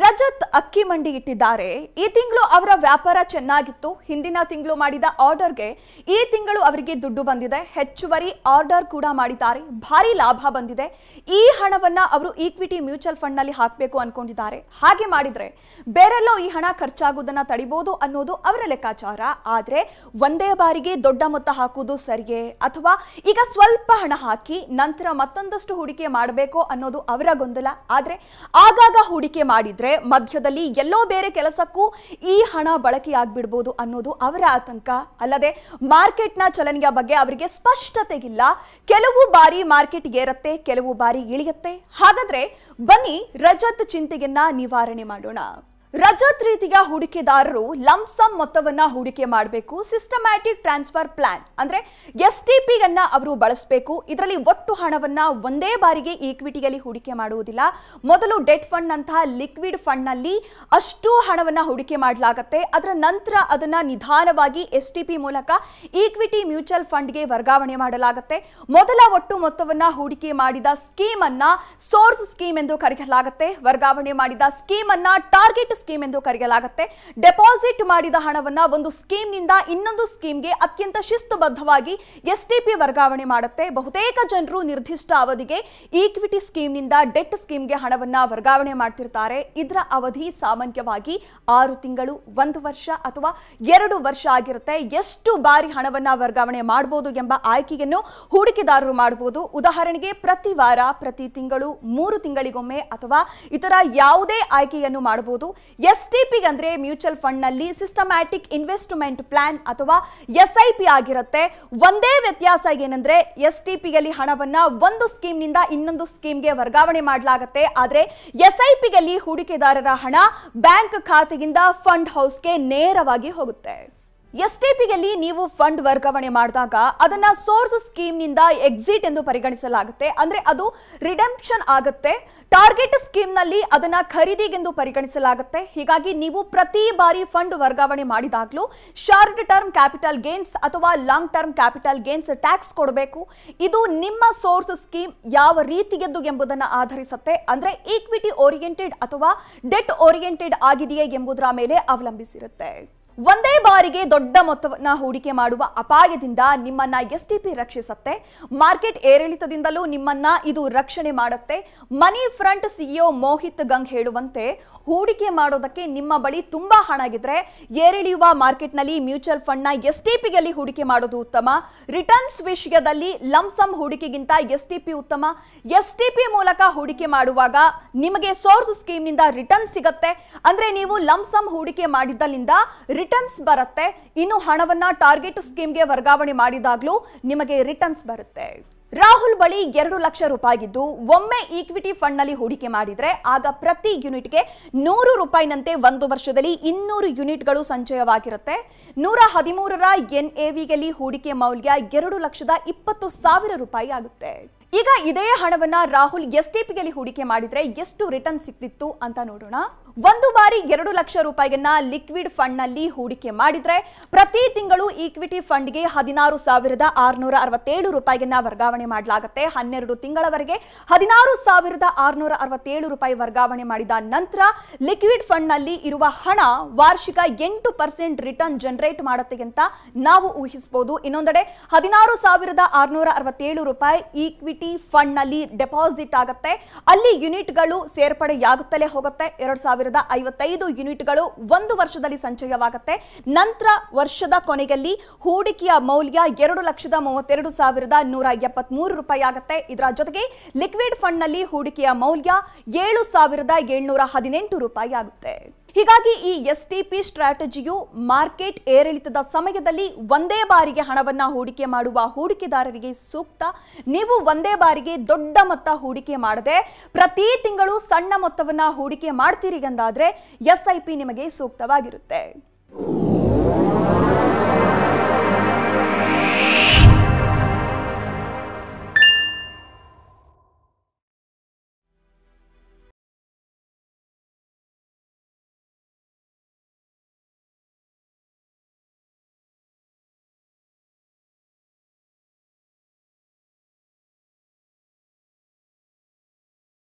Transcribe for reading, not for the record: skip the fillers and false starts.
ರಜತ್ ಅಕ್ಕಿ ಮಂಡಿ ಇಟ್ಟಿದ್ದಾರೆ. ಈ ತಿಂಗಳು ಅವರ ವ್ಯಾಪಾರ ಚೆನ್ನಾಗಿತ್ತು. ಹಿಂದಿನ ತಿಂಗಳು ಮಾಡಿದ ಆರ್ಡರ್ಗೆ ಈ ತಿಂಗಳು ಅವರಿಗೆ ದುಡ್ಡು ಬಂದಿದೆ. ಹೆಚ್ಚುವರಿ ಆರ್ಡರ್ ಕೂಡ ಮಾಡಿದ್ದಾರೆ. ಭಾರಿ ಲಾಭ ಬಂದಿದೆ. ಈ ಹಣವನ್ನ ಅವರು ಈಕ್ವಿಟಿ ಮ್ಯೂಚುವಲ್ ಫಂಡ್ ನಲ್ಲಿ ಹಾಕಬೇಕು ಅನ್ಕೊಂಡಿದ್ದಾರೆ. ಹಾಗೆ ಮಾಡಿದ್ರೆ ಬೇರೆಲ್ಲೋ ಈ ಹಣ ಖರ್ಚಾಗುವುದನ್ನ ತಡಿಬಹುದು ಅನ್ನೋದು ಅವರ ಲೆಕ್ಕಾಚಾರ. ಆದ್ರೆ ಒಂದೇ ಬಾರಿಗೆ ದೊಡ್ಡ ಮೊತ್ತ ಹಾಕುವುದು ಸರಿಯೇ ಅಥವಾ ಈಗ ಸ್ವಲ್ಪ ಹಣ ಹಾಕಿ ನಂತರ ಮತ್ತೊಂದಷ್ಟು ಹೂಡಿಕೆ ಮಾಡಬೇಕು ಅನ್ನೋದು ಅವರ ಗೊಂದಲ. ಆದ್ರೆ ಆಗಾಗ ಹೂಡಿಕೆ ಮಾಡಿದ್ರೆ ಮಧ್ಯದಲ್ಲಿ ಎಲ್ಲೋ ಬೇರೆ ಕೆಲಸಕ್ಕೂ ಈ ಹಣ ಬಳಕೆಯಾಗ್ಬಿಡಬಹುದು ಅನ್ನೋದು ಅವರ ಆತಂಕ. ಅಲ್ಲದೆ ಮಾರ್ಕೆಟ್ನ ಚಲನೆಯ ಬಗ್ಗೆ ಅವರಿಗೆ ಸ್ಪಷ್ಟತೆ ಇಲ್ಲ. ಕೆಲವು ಬಾರಿ ಮಾರ್ಕೆಟ್ ಏರುತ್ತೆ, ಕೆಲವು ಬಾರಿ ಇಳಿಯುತ್ತೆ. ಹಾಗಾದ್ರೆ ಬನ್ನಿ ರಜತ್ ಚಿಂತೆಯನ್ನ ನಿವಾರಣೆ ಮಾಡೋಣ. ರಜತ್ ರೀತಿಯ ಹೂಡಿಕೆದಾರರು ಲಂಪ್ಸಮ್ ಮೊತ್ತವನ್ನ ಹೂಡಿಕೆ ಮಾಡಬೇಕು. ಸಿಸ್ಟಮ್ಯಾಟಿಕ್ ಟ್ರಾನ್ಸ್ಫರ್ ಪ್ಲಾನ್ ಅಂದ್ರೆ STP ಅನ್ನ ಅವರು ಬಳಸಬೇಕು. ಇದರಲ್ಲಿ ಒಟ್ಟು ಹಣವನ್ನ ಒಂದೇ ಬಾರಿಗೆ ಈಕ್ವಿಟಿಯಲ್ಲಿ ಹೂಡಿಕೆ ಮಾಡುವುದಿಲ್ಲ. ಮೊದಲು ಡೆಟ್ ಫಂಡ್ ನಂತಹ ಲಿಕ್ವಿಡ್ ಫಂಡ್ ನಲ್ಲಿ ಅಷ್ಟು ಹಣವನ್ನ ಹೂಡಿಕೆ ಮಾಡಲಾಗುತ್ತೆ. ಅದರ ನಂತರ ಅದನ್ನ ನಿಧಾನವಾಗಿ STP ಮೂಲಕ ಈಕ್ವಿಟಿ ಮ್ಯೂಚುವಲ್ ಫಂಡ್ಗೆ ವರ್ಗಾವಣೆ ಮಾಡಲಾಗುತ್ತೆ. ಮೊದಲ ಒಟ್ಟು ಮೊತ್ತವನ್ನ ಹೂಡಿಕೆ ಮಾಡಿದ ಸ್ಕೀಮ್ ಅನ್ನ ಸೋರ್ಸ್ ಸ್ಕೀಮ್ ಎಂದು ಕರೆಯಲಾಗುತ್ತೆ. ವರ್ಗಾವಣೆ ಮಾಡಿದ ಸ್ಕೀಮ್ ಅನ್ನ ಟಾರ್ಗೆಟ್ ಸ್ಕೀಮ್ ಎಂದು ಕರೆಯಲಾಗುತ್ತೆ. ಡೆಪಾಸಿಟ್ ಮಾಡಿದ ಹಣವನ್ನ ಒಂದು ಸ್ಕೀಮ್ ನಿಂದ ಇನ್ನೊಂದು ಸ್ಕೀಮ್ಗೆ ಅತ್ಯಂತ ಶಿಸ್ತುಬದ್ಧವಾಗಿ STP ವರ್ಗಾವಣೆ ಮಾಡುತ್ತೆ. ಬಹುತೇಕ ಜನರು ನಿರ್ದಿಷ್ಟ ಅವಧಿಗೆ ಈಕ್ವಿಟಿ ಸ್ಕೀಮ್ ನಿಂದ ಡೆಟ್ ಸ್ಕೀಮ್ಗೆ ಹಣವನ್ನ ವರ್ಗಾವಣೆ ಮಾಡ್ತಿರ್ತಾರೆ. ಇದರ ಅವಧಿ ಸಾಮಾನ್ಯವಾಗಿ 6 ತಿಂಗಳು, 1 ವರ್ಷ ಅಥವಾ 2 ವರ್ಷ ಆಗಿರುತ್ತೆ. ಎಷ್ಟು ಬಾರಿ ಹಣವನ್ನ ವರ್ಗಾವಣೆ ಮಾಡಬಹುದು ಎಂಬ ಆಯ್ಕೆಯನ್ನು ಹೂಡಿಕೆದಾರರು ಮಾಡಬಹುದು. ಉದಾಹರಣೆಗೆ ಪ್ರತಿ ವಾರ, ಪ್ರತಿ ತಿಂಗಳು, 3 ತಿಂಗಳಿಗೊಮ್ಮೆ ಅಥವಾ ಇತರ ಯಾವುದೇ ಆಯ್ಕೆಯನ್ನು ಮಾಡಬಹುದು. STP ಅಂದ್ರೆ ಮ್ಯೂಚುವಲ್ ಫಂಡ್ ನಲ್ಲಿ ಸಿಸ್ಟಮ್ಯಾಟಿಕ್ ಇನ್ವೆಸ್ಟ್ಮೆಂಟ್ ಪ್ಲಾನ್ ಅಥವಾ SIP ಆಗಿರುತ್ತೆ. ಒಂದೇ ವ್ಯತ್ಯಾಸ ಏನಂದ್ರೆ STP ಯಲ್ಲಿ ಹಣವನ್ನ ಒಂದು ಸ್ಕೀಮ್ ನಿಂದ ಇನ್ನೊಂದು ಸ್ಕೀಮ್ಗೆ ವರ್ಗಾವಣೆ ಮಾಡಲಾಗುತ್ತೆ. ಆದ್ರೆ SIP ಯಲ್ಲಿ ಹೂಡಿಕೆದಾರರ ಹಣ ಬ್ಯಾಂಕ್ ಖಾತೆಯಿಂದ ಫಂಡ್ ಹೌಸ್ಗೆ ನೇರವಾಗಿ ಹೋಗುತ್ತೆ. STP ಯಲ್ಲಿ ನೀವು ಫಂಡ್ ವರ್ಗಾವಣೆ ಮಾಡಿದಾಗ ಅದನ್ನ ಸೋರ್ಸ್ ಸ್ಕೀಮ್ ನಿಂದ ಎಕ್ಸಿಟ್ ಎಂದು ಪರಿಗಣಿಸಲಾಗುತ್ತೆ. ಅಂದ್ರೆ ಅದು ರಿಡೆಂಪ್ಷನ್ ಆಗುತ್ತೆ. ಟಾರ್ಗೆಟ್ ಸ್ಕೀಮ್ ನಲ್ಲಿ ಅದನ್ನ ಖರೀದಿಗೆಂದು ಪರಿಗಣಿಸಲಾಗುತ್ತೆ. ಹೀಗಾಗಿ ನೀವು ಪ್ರತಿ ಬಾರಿ ಫಂಡ್ ವರ್ಗಾವಣೆ ಮಾಡಿದಾಗಲೂ ಶಾರ್ಟ್ ಟರ್ಮ್ ಕ್ಯಾಪಿಟಲ್ ಗೇನ್ಸ್ ಅಥವಾ long term capital gains tax ಕೊಡಬೇಕು. ಇದು ನಿಮ್ಮ ಸೋರ್ಸ್ ಸ್ಕೀಮ್ ಯಾವ ರೀತಿಯದ್ದು ಎಂಬುದನ್ನು ಆಧರಿಸುತ್ತೆ. ಅಂದ್ರೆ ಈಕ್ವಿಟಿ ಓರಿಯೆಂಟೆಡ್ ಅಥವಾ ಡೆಟ್ ಓರಿಯೆಂಟೆಡ್ ಆಗಿದೆಯೇ ಎಂಬುದರ ಮೇಲೆ ಅವಲಂಬಿಸಿರುತ್ತೆ. ಒಂದೇ ಬಾರಿಗೆ ದೊಡ್ಡ ಮೊತ್ತವನ್ನ ಹೂಡಿಕೆ ಮಾಡುವ ಅಪಾಯದಿಂದ ನಿಮ್ಮನ್ನ STP ರಕ್ಷಿಸುತ್ತೆ. ಮಾರ್ಕೆಟ್ ಏರಿಳಿತದಿಂದಲೂ ನಿಮ್ಮನ್ನ ಇದು ರಕ್ಷಣೆ ಮಾಡುತ್ತೆ. ಮನಿ ಫ್ರಂಟ್ CEO ಮೋಹಿತ್ ಗಂಗ್ ಹೇಳುವಂತೆ ಹೂಡಿಕೆ ಮಾಡೋದಕ್ಕೆ ನಿಮ್ಮ ಬಳಿ ತುಂಬಾ ಹಣ ಇದ್ರೆ ಏರಿಳಿಯುವ ಮಾರ್ಕೆಟ್ನಲ್ಲಿ ಮ್ಯೂಚುವಲ್ ಫಂಡ್ನ STP ಯಲ್ಲಿ ಹೂಡಿಕೆ ಮಾಡೋದು ಉತ್ತಮ. ರಿಟರ್ನ್ಸ್ ವಿಷಯದಲ್ಲಿ ಲಂಪ್ಸಮ್ ಹೂಡಿಕೆಗಿಂತ STP ಉತ್ತಮ. STP ಮೂಲಕ ಹೂಡಿಕೆ ಮಾಡುವಾಗ ನಿಮಗೆ ಸೋರ್ಸ್ ಸ್ಕೀಮ್ ನಿಂದ ರಿಟರ್ನ್ ಸಿಗುತ್ತೆ. ಅಂದ್ರೆ ನೀವು ಲಂಪ್ಸಮ್ ಹೂಡಿಕೆ ಮಾಡಿದ್ದಲ್ಲಿಂದ ರಿಟರ್ನ್ಸ್ ಬರುತ್ತೆ. ಇನ್ನು ಹಣವನ್ನ ಟಾರ್ಗೆಟ್ ಸ್ಕೀಮ್ಗೆ ವರ್ಗಾವಣೆ ಮಾಡಿದಾಗಲೂ ನಿಮಗೆ ರಿಟರ್ನ್ಸ್ ಬರುತ್ತೆ. ರಾಹುಲ್ ಬಳಿ 2 ಲಕ್ಷ ರೂಪಾಯಿ ಇದ್ದು ಒಮ್ಮೆ ಈಕ್ವಿಟಿ ಫಂಡ್ ನಲ್ಲಿ ಹೂಡಿಕೆ ಮಾಡಿದ್ರೆ ಆಗ ಪ್ರತಿ ಯೂನಿಟ್ಗೆ 100 ರೂಪಾಯಿನಂತೆ 1 ವರ್ಷದಲ್ಲಿ 200 ಯೂನಿಟ್ಗಳು ಸಂಚಯವಾಗಿರುತ್ತೆ. 113ರ NAV ಯಲ್ಲಿ ಹೂಡಿಕೆ ಮೌಲ್ಯ 2,20,000 ರೂಪಾಯಿ ಆಗುತ್ತೆ. ಈಗ ಇದೇ ಹಣವನ್ನ ರಾಹುಲ್ STP ಯಲ್ಲಿ ಹೂಡಿಕೆ ಮಾಡಿದ್ರೆ ಎಷ್ಟು ರಿಟರ್ನ್ ಸಿಕ್ತಿತ್ತು ಅಂತ ನೋಡೋಣ. ಒಂದು ಬಾರಿ 2 ಲಕ್ಷ ರೂಪಾಯಿಯನ್ನ ಲಿಕ್ವಿಡ್ ಫಂಡ್ ನಲ್ಲಿ ಹೂಡಿಕೆ ಮಾಡಿದ್ರೆ ಪ್ರತಿ ತಿಂಗಳು ಈಕ್ವಿಟಿ ಫಂಡ್ಗೆ 16,667 ರೂಪಾಯಿಯನ್ನ ವರ್ಗಾವಣೆ ಮಾಡಲಾಗುತ್ತೆ. 12 ತಿಂಗಳವರೆಗೆ 16,667 ರೂಪಾಯಿ ವರ್ಗಾವಣೆ ಮಾಡಿದ ನಂತರ ಲಿಕ್ವಿಡ್ ಫಂಡ್ ನಲ್ಲಿ ಇರುವ ಹಣ ವಾರ್ಷಿಕ 8% ರಿಟರ್ನ್ ಜನರೇಟ್ ಮಾಡುತ್ತೆ ಅಂತ ನಾವು ಊಹಿಸಬಹುದು. ಇನ್ನೊಂದೆಡೆ 16,667 ರೂಪಾಯಿ ಈಕ್ವಿಟಿ ಫಂಡ್ ನಲ್ಲಿ ಡೆಪಾಸಿಟ್ ಆಗುತ್ತೆ. ಅಲ್ಲಿ ಯೂನಿಟ್ಗಳು ಸೇರ್ಪಡೆಯಾಗುತ್ತಲೇ ಹೋಗುತ್ತೆ. 2,055 ಯೂನಿಟ್ಗಳು 1 ವರ್ಷದಲ್ಲಿ ಸಂಚಯವಾಗುತ್ತೆ. ನಂತರ ವರ್ಷದ ಕೊನೆಯಲ್ಲಿ ಹೂಡಿಕೆಯ ಮೌಲ್ಯ 2,32,173 ರೂಪಾಯಿ ಆಗುತ್ತೆ. ಇದರ ಜೊತೆಗೆ ಲಿಕ್ವಿಡ್ ಫಂಡ್ ನಲ್ಲಿ ಹೂಡಿಕೆಯ ಮೌಲ್ಯ 7,718 ರೂಪಾಯಿ ಆಗುತ್ತೆ. ಹೀಗಾಗಿ ಈ STP ಸ್ಟ್ರಾಟಜಿಯು ಮಾರ್ಕೆಟ್ ಏರಿಳಿತದ ಸಮಯದಲ್ಲಿ ಒಂದೇ ಬಾರಿಗೆ ಹಣವನ್ನ ಹೂಡಿಕೆ ಮಾಡುವ ಹೂಡಿಕೆದಾರರಿಗೆ ಸೂಕ್ತ. ನೀವು ಒಂದೇ ಬಾರಿಗೆ ದೊಡ್ಡ ಮೊತ್ತ ಹೂಡಿಕೆ ಮಾಡದೆ ಪ್ರತಿ ತಿಂಗಳು ಸಣ್ಣ ಮೊತ್ತವನ್ನ ಹೂಡಿಕೆ ಮಾಡ್ತೀರಿ ಎಂದಾದ್ರೆ SIP ನಿಮಗೆ ಸೂಕ್ತವಾಗಿರುತ್ತೆ.